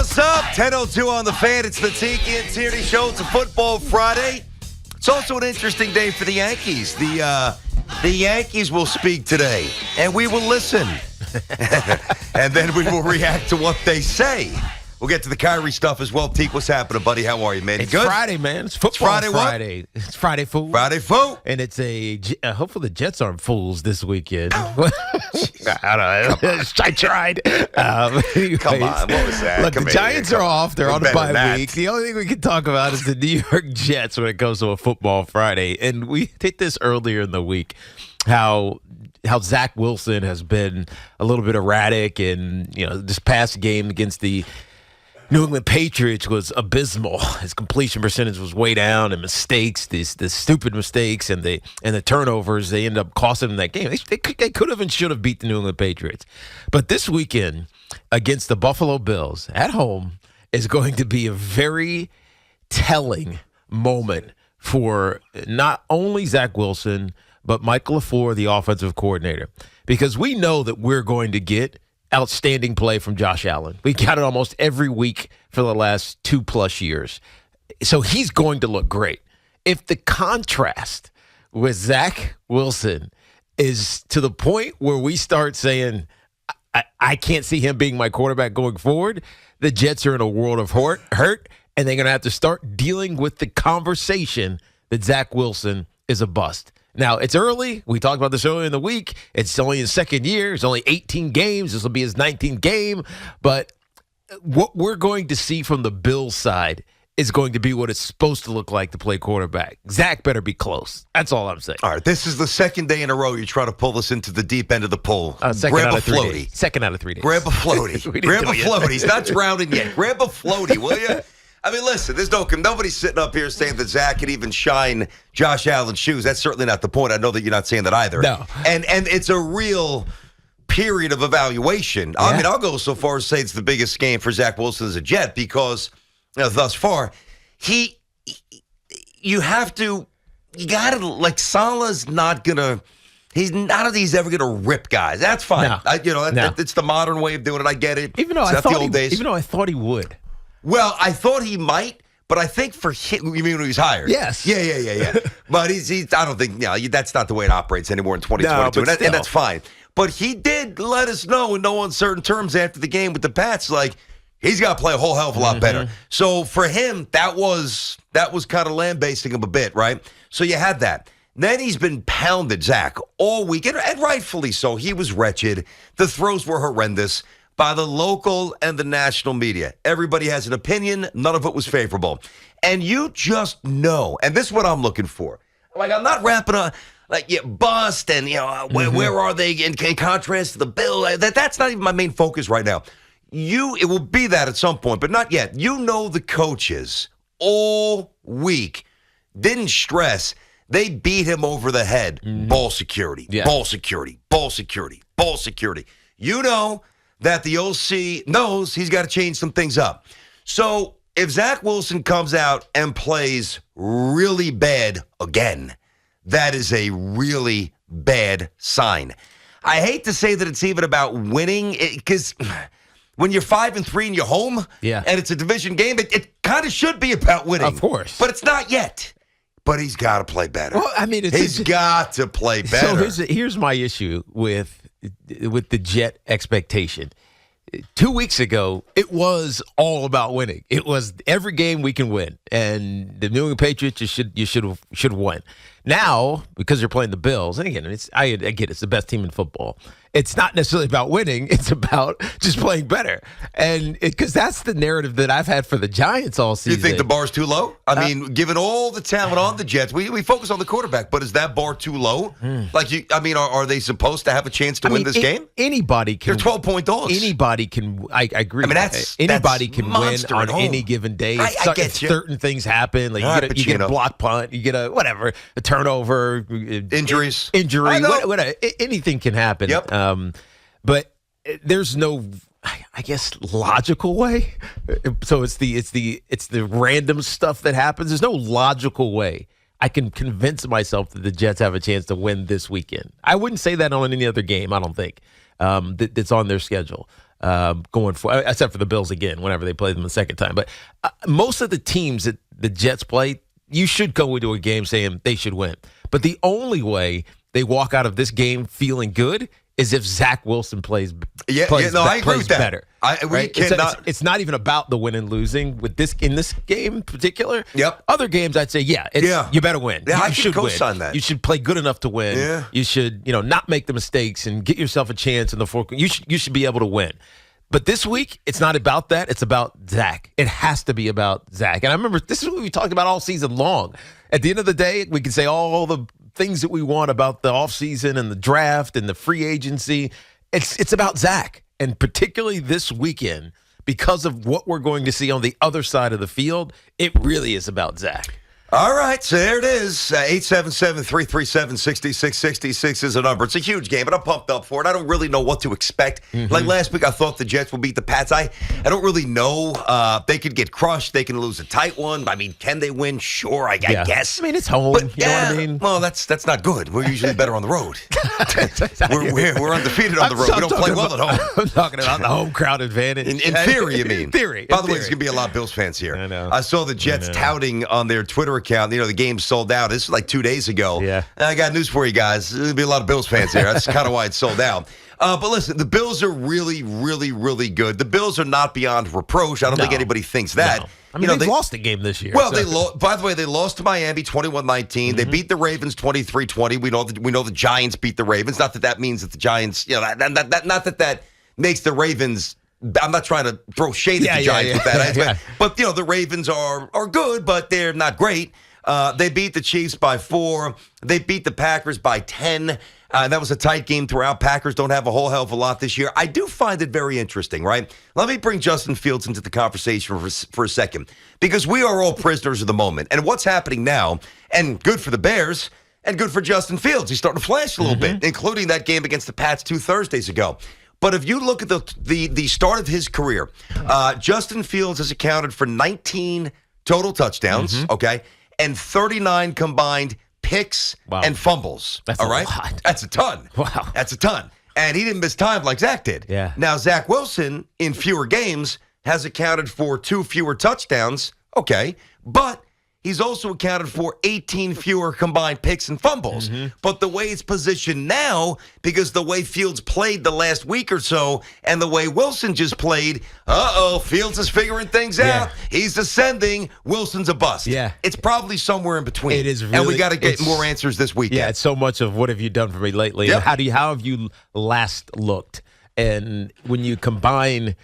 What's up? 10:02 on the fan. It's the Tiki and Tierney show. It's a football Friday. It's also an interesting day for the Yankees. The Yankees will speak today, and we will listen. And then we will react to what they say. We'll get to the Kyrie stuff as well. Teak, what's happening, buddy? How are you, man? It's good? Friday, man. It's football Friday. It's Friday, fool. Friday, fool. And it's hopefully the Jets aren't fools this weekend. I don't know. I tried. Anyways, Come on, what was that? Look, the Giants are off. They're on a bye week. The only thing we can talk about is the New York Jets when it comes to a football Friday. And we did this earlier in the week, how Zach Wilson has been a little bit erratic, and this past game against the New England Patriots was abysmal. His completion percentage was way down, and mistakes, the stupid mistakes, and the turnovers, they end up costing them that game. They could have and should have beat the New England Patriots. But this weekend against the Buffalo Bills at home is going to be a very telling moment for not only Zach Wilson, but Michael LaFleur, the offensive coordinator, because we know that we're going to get outstanding play from Josh Allen. We got it almost every week for the last 2+ years. So he's going to look great. If the contrast with Zach Wilson is to the point where we start saying, I can't see him being my quarterback going forward, the Jets are in a world of hurt, and they're going to have to start dealing with the conversation that Zach Wilson is a bust. Now, it's early. We talked about this earlier in the week. It's only his second year. It's only 18 games. This will be his 19th game. But what we're going to see from the Bills side is going to be what it's supposed to look like to play quarterback. Zach better be close. That's all I'm saying. All right, this is the second day in a row you try to pull us into the deep end of the pool. Grab a floaty. Second out of 3 days. Grab a floaty. Grab a floaty. He's not drowning yet. Grab a floaty, will you? I mean, listen, there's nobody's sitting up here saying that Zach could even shine Josh Allen's shoes. That's certainly not the point. I know that you're not saying that either. No. And it's a real period of evaluation. Yeah. I mean, I'll go so far as to say it's the biggest game for Zach Wilson as a Jet because thus far, you got to, like, Salah's not going to, he's ever going to rip guys. That's fine. No. It's the modern way of doing it. I get it. Even though I thought he would. Well, I thought he might, but I think for him, you mean when he was hired? Yes. Yeah. But I don't think, that's not the way it operates anymore in 2022, and that's fine. But he did let us know in no uncertain terms after the game with the Pats, like, he's got to play a whole hell of a lot better. So for him, that was kind of lambasting him a bit, right? So you had that. Then he's been pounded, Zach, all week, and rightfully so. He was wretched. The throws were horrendous by the local and the national media. Everybody has an opinion. None of it was favorable. And you just know, and this is what I'm looking for. Like, I'm not wrapping up, like, bust, and, where are they in contrast to the Bill? That's not even my main focus right now. It will be that at some point, but not yet. You know the coaches all week didn't stress. They beat him over the head. Ball security, ball security, ball security, ball security. You know that the OC knows he's got to change some things up. So if Zach Wilson comes out and plays really bad again, that is a really bad sign. I hate to say that it's even about winning, because when you're 5-3 and you're home, and it's a division game, it kind of should be about winning. Of course. But it's not yet. But he's got to play better. Well, I mean, he's got to play better. So here's my issue with the Jet expectation. 2 weeks ago, it was all about winning. It was every game we can win, and the New England Patriots you should win. Now, because you're playing the Bills, and again, I get it's the best team in football. It's not necessarily about winning. It's about just playing better. And because that's the narrative that I've had for the Giants all season. You think the bar's too low? I mean, given all the talent on the Jets, we focus on the quarterback, but is that bar too low? Like, are they supposed to have a chance to win this game? Anybody can. They're 12-point dogs. Anybody can. I agree. I mean, anybody can win on any given day. I get you. Certain things happen. Like you get a block punt, you get a turnover, injury, whatever. Anything can happen. Yep. But there's no, I guess, logical way. So it's the random stuff that happens. There's no logical way I can convince myself that the Jets have a chance to win this weekend. I wouldn't say that on any other game. I don't think that's on their schedule. going for, except for the Bills again, whenever they play them the second time. But most of the teams that the Jets play, you should go into a game saying they should win. But the only way they walk out of this game feeling good is if Zach Wilson plays I agree with that. Better. We cannot. It's not even about the win and losing with this in this game in particular. Yep. Other games, I'd say, you better win. Yeah, I should co-sign that. You should play good enough to win. Yeah. You should, not make the mistakes and get yourself a chance in the fourth. You should be able to win. But this week, it's not about that. It's about Zach. It has to be about Zach. And I remember this is what we talked about all season long. At the end of the day, we can say all the things that we want about the offseason and the draft and the free agency. It's about Zach. And particularly this weekend, because of what we're going to see on the other side of the field, it really is about Zach. All right, so there it is. 877-337-6666 is a number. It's a huge game, but I'm pumped up for it. I don't really know what to expect. Like last week, I thought the Jets would beat the Pats. I don't really know. They could get crushed. They can lose a tight one. I mean, can they win? Sure, I guess. I mean, it's home. But, you know what I mean? Well, that's not good. We're usually better on the road. we're undefeated on the road. We don't play well at home. I'm talking about the home crowd advantage. In theory, you mean? In theory. By the way, there's going to be a lot of Bills fans here. I know. I saw the Jets touting on their Twitter account, the game sold out. This was like 2 days ago. Yeah. And I got news for you guys. There'll be a lot of Bills fans here. That's kind of why it's sold out. But listen, the Bills are really, really, really good. The Bills are not beyond reproach. I don't think anybody thinks that. No. I mean, they've lost a game this year. Well, by the way, they lost to Miami 21-19. They beat the Ravens 23-20. We know the Giants beat the Ravens. Not that means that the Giants, not that makes the Ravens. I'm not trying to throw shade at the Giants with that. But the Ravens are good, but they're not great. They beat the Chiefs by 4. They beat the Packers by 10. That was a tight game throughout. Packers don't have a whole hell of a lot this year. I do find it very interesting, right? Let me bring Justin Fields into the conversation for a second, because we are all prisoners of the moment. And what's happening now, and good for the Bears, and good for Justin Fields. He's starting to flash a little bit, including that game against the Pats 2 Thursdays ago. But if you look at the start of his career, Justin Fields has accounted for 19 total touchdowns, okay, and 39 combined picks and fumbles. That's all right? A lot. That's a ton. Wow. That's a ton. And he didn't miss time like Zach did. Yeah. Now, Zach Wilson, in fewer games, has accounted for 2 fewer touchdowns, okay, but he's also accounted for 18 fewer combined picks and fumbles. But the way it's positioned now, because the way Fields played the last week or so, and the way Wilson just played, Fields is figuring things out. He's ascending. Wilson's a bust. Yeah. It's probably somewhere in between. It is really, and we got to get more answers this weekend. Yeah, it's so much of what have you done for me lately? Yep. And how have you last looked? And when you combine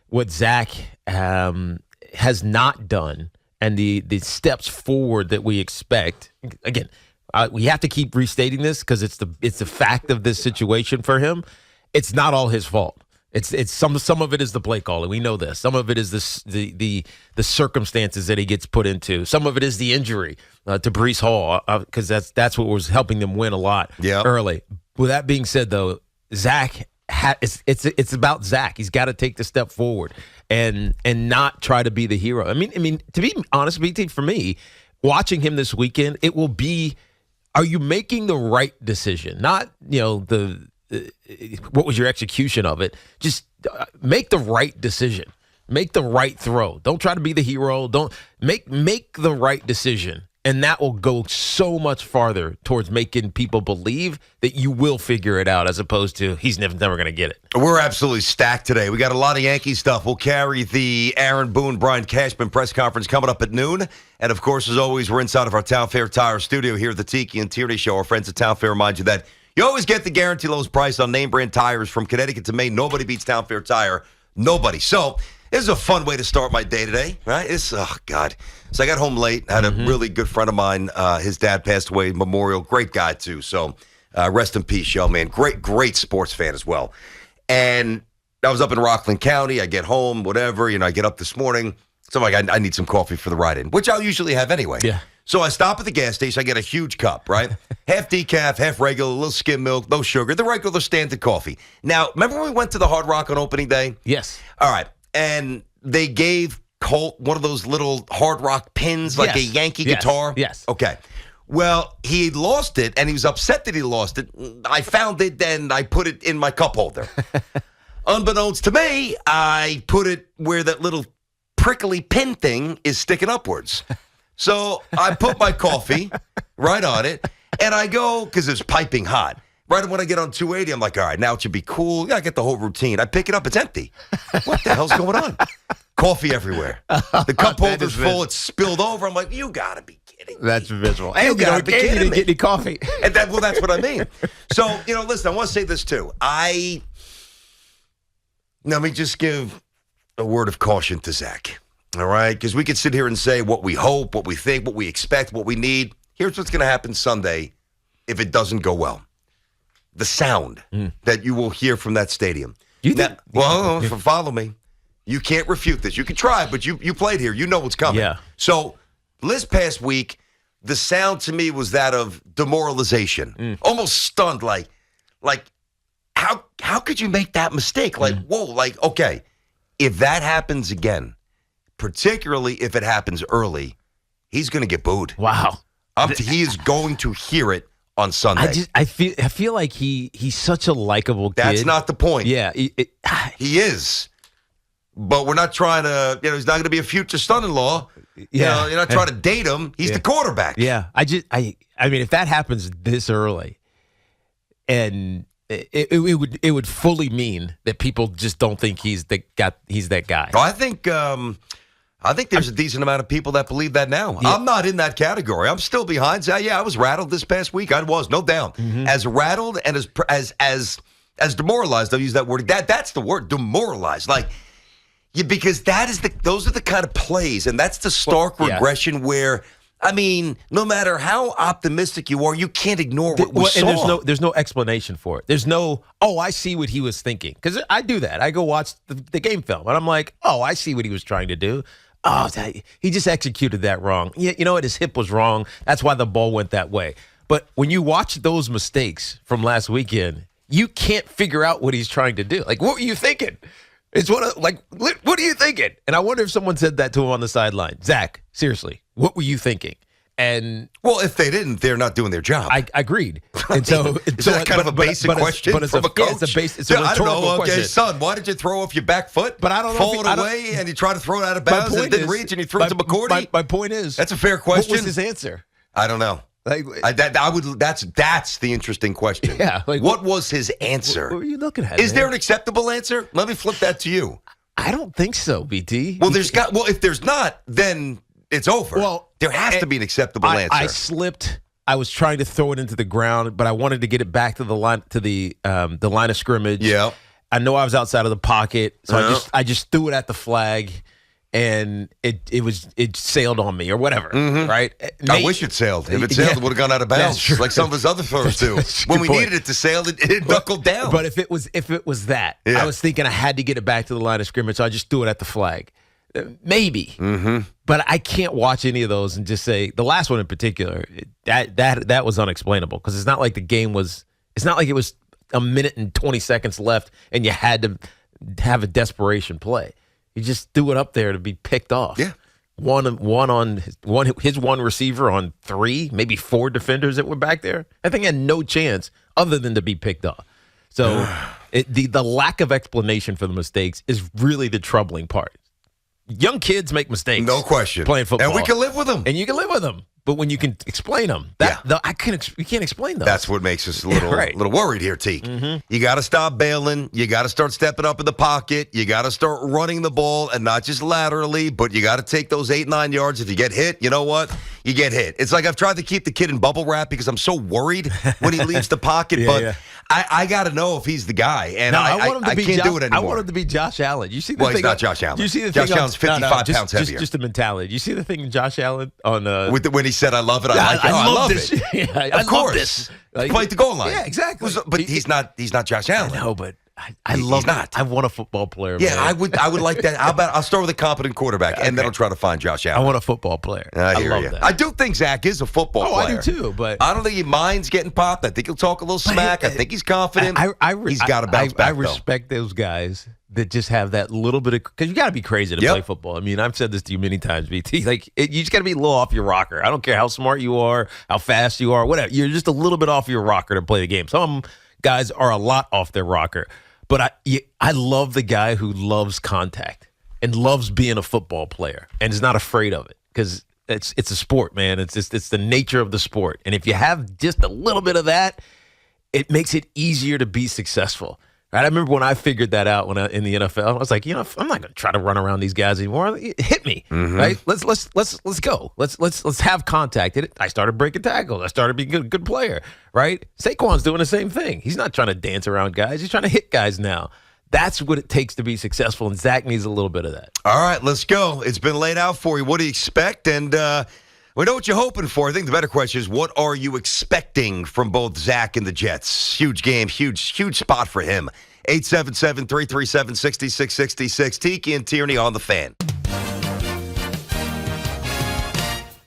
what Zach has not done and the steps forward that we expect, again, we have to keep restating this because it's the fact of this situation for him. It's not all his fault. It's some of it is the play calling. We know this. Some of it is the circumstances that he gets put into. Some of it is the injury to Breece Hall, because that's what was helping them win a lot early. With that being said, though, Zach. It's about Zach. He's got to take the step forward and not try to be the hero. I mean, to be honest, BT, for me, watching him this weekend, it will be: are you making the right decision? Not what was your execution of it? Just make the right decision. Make the right throw. Don't try to be the hero. Don't make the right decision. And that will go so much farther towards making people believe that you will figure it out, as opposed to he's never going to get it. We're absolutely stacked today. We got a lot of Yankee stuff. We'll carry the Aaron Boone, Brian Cashman press conference coming up at noon. And, of course, as always, we're inside of our Town Fair Tire studio here at the Tiki and Tierney Show. Our friends at Town Fair remind you that you always get the guaranteed lowest price on name brand tires from Connecticut to Maine. Nobody beats Town Fair Tire. Nobody. So this is a fun way to start my day today, right? God. So I got home late. I had a really good friend of mine. His dad passed away, memorial. Great guy, too. So rest in peace, yo, man. Great sports fan as well. And I was up in Rockland County. I get home, whatever. I get up this morning. So I'm like, I need some coffee for the ride-in, which I'll usually have anyway. Yeah. So I stop at the gas station. I get a huge cup, right? Half decaf, half regular, a little skim milk, no sugar, the regular standard coffee. Now, remember when we went to the Hard Rock on opening day? Yes. All right. And they gave Colt one of those little Hard Rock pins, like a Yankee guitar? Yes. Okay. Well, he lost it, and he was upset that he lost it. I found it, and I put it in my cup holder. Unbeknownst to me, I put it where that little prickly pin thing is sticking upwards. So I put my coffee right on it, and I go, because it's piping hot. Right when I get on 280, I'm like, all right, now it should be cool. I get the whole routine. I pick it up. It's empty. What the hell's going on? Coffee everywhere. The cup holder's full. It's spilled over. I'm like, you got to be kidding me. That's visual. You got to be kidding me. You didn't get any coffee. And that's what I mean. So, listen, I want to say this, too. Let me just give a word of caution to Zach. All right? Because we could sit here and say what we hope, what we think, what we expect, what we need. Here's what's going to happen Sunday if it doesn't go well. The sound that you will hear from that stadium. Follow me. You can't refute this. You can try, but you played here. You know what's coming. Yeah. So this past week, the sound to me was that of demoralization. Almost stunned, like how could you make that mistake? Like, whoa, like, okay, if that happens again, particularly if it happens early, he's going to get booed. Wow. He is going to hear it on Sunday. I feel like he's such a likable kid. That's not the point. Yeah. He is. But we're not trying to, he's not going to be a future son-in-law. Yeah. You're not trying to date him. He's the quarterback. Yeah. I mean, if that happens this early, and it would fully mean that people just don't think he's that guy. Oh, I think there's a decent amount of people that believe that now. Yeah. I'm not in that category. I'm still behind. Yeah, I was rattled this past week. I was, no doubt. Mm-hmm. As rattled and as demoralized. I'll use that word. That's the word, demoralized. Like, because those are the kind of plays, and that's the stark regression where, I mean, no matter how optimistic you are, you can't ignore what we saw. And there's no explanation for it. There's no, I see what he was thinking. Because I do that. I go watch the game film, and I'm like, I see what he was trying to do. He just executed that wrong. You know what? His hip was wrong. That's why the ball went that way. But when you watch those mistakes from last weekend, you can't figure out what he's trying to do. Like, what were you thinking? What are you thinking? And I wonder if someone said that to him on the sideline. Zach, seriously, what were you thinking? And if they didn't, they're not doing their job. I agreed. And so, is that kind of a basic question from a coach? It's a rhetorical question. Son, why did you throw off your back foot? But I don't know. Fall it away, and you try to throw it out of bounds, and it didn't reach, and you threw it to McCourty? My point is, that's a fair question. What was his answer? I don't know. That's the interesting question. Yeah. What was his answer? What were you looking at? Is there an acceptable answer? Let me flip that to you. I don't think so, BT. Well, if there's not, then it's over. Well, there has to be an acceptable answer. I slipped. I was trying to throw it into the ground, but I wanted to get it back to the line the line of scrimmage. Yeah. I know I was outside of the pocket, so I just threw it at the flag. And it sailed on me or whatever, right? I wish it sailed. If it sailed, it would have gone out of bounds, like some of his other throws do. When we needed it to sail, it knuckled down. But if it was that, I was thinking I had to get it back to the line of scrimmage, so I just threw it at the flag. Maybe, but I can't watch any of those and just say the last one in particular. That was unexplainable because it's not like the game was. It's not like it was a minute and 20 seconds left and you had to have a desperation play. He just threw it up there to be picked off. Yeah, his one receiver on 3, maybe 4 defenders that were back there. I think he had no chance other than to be picked off. So the lack of explanation for the mistakes is really the troubling part. Young kids make mistakes, no question, playing football, and we can live with them. And you can live with them. But when you can explain them, you can't explain those. That's what makes us a little worried here, Tiki. Mm-hmm. You got to stop bailing. You got to start stepping up in the pocket. You got to start running the ball, and not just laterally, but you got to take those 8-9 yards. If you get hit, you know what? You get hit. It's like I've tried to keep the kid in bubble wrap because I'm so worried when he leaves the pocket. I got to know if he's the guy, and I can't do it anymore. I want him to be Josh Allen. You see the thing? He's not Josh Allen. You see the Josh thing Allen's 55 pounds heavier. Just the mentality. You see the thing in Josh Allen on when he said, "I love it. I like it. I love this. it." Yeah, of course, like, fight the goal line. Yeah, exactly. But he's not Josh Allen. I know, but I love that. I want a football player. Yeah, man. I would like that. I'll start with a competent quarterback, and then I'll try to find Josh Allen. I want a football player. I hear love you. that. I do think Zach is a football player. I do too, but I don't think he minds getting popped. I think he'll talk a little smack. I think he's confident. He's got to bounce back. I respect those guys that just have that little bit of, because you got to be crazy to play football. I mean, I've said this to you many times, BT. Like, you just got to be a little off your rocker. I don't care how smart you are, how fast you are, whatever. You're just a little bit off your rocker to play the game. Some guys are a lot off their rocker. But I love the guy who loves contact and loves being a football player and is not afraid of it because it's a sport, man. It's the nature of the sport. And if you have just a little bit of that, it makes it easier to be successful. Right? I remember when I figured that out when in the NFL. I was like, I'm not going to try to run around these guys anymore. Hit me, right? Let's go. Let's have contact. I started breaking tackles. I started being a good player, right? Saquon's doing the same thing. He's not trying to dance around guys. He's trying to hit guys now. That's what it takes to be successful, and Zach needs a little bit of that. All right, let's go. It's been laid out for you. What do you expect? And we know what you're hoping for. I think the better question is, what are you expecting from both Zach and the Jets? Huge game, huge spot for him. 877-337-6666. Tiki and Tierney on the Fan.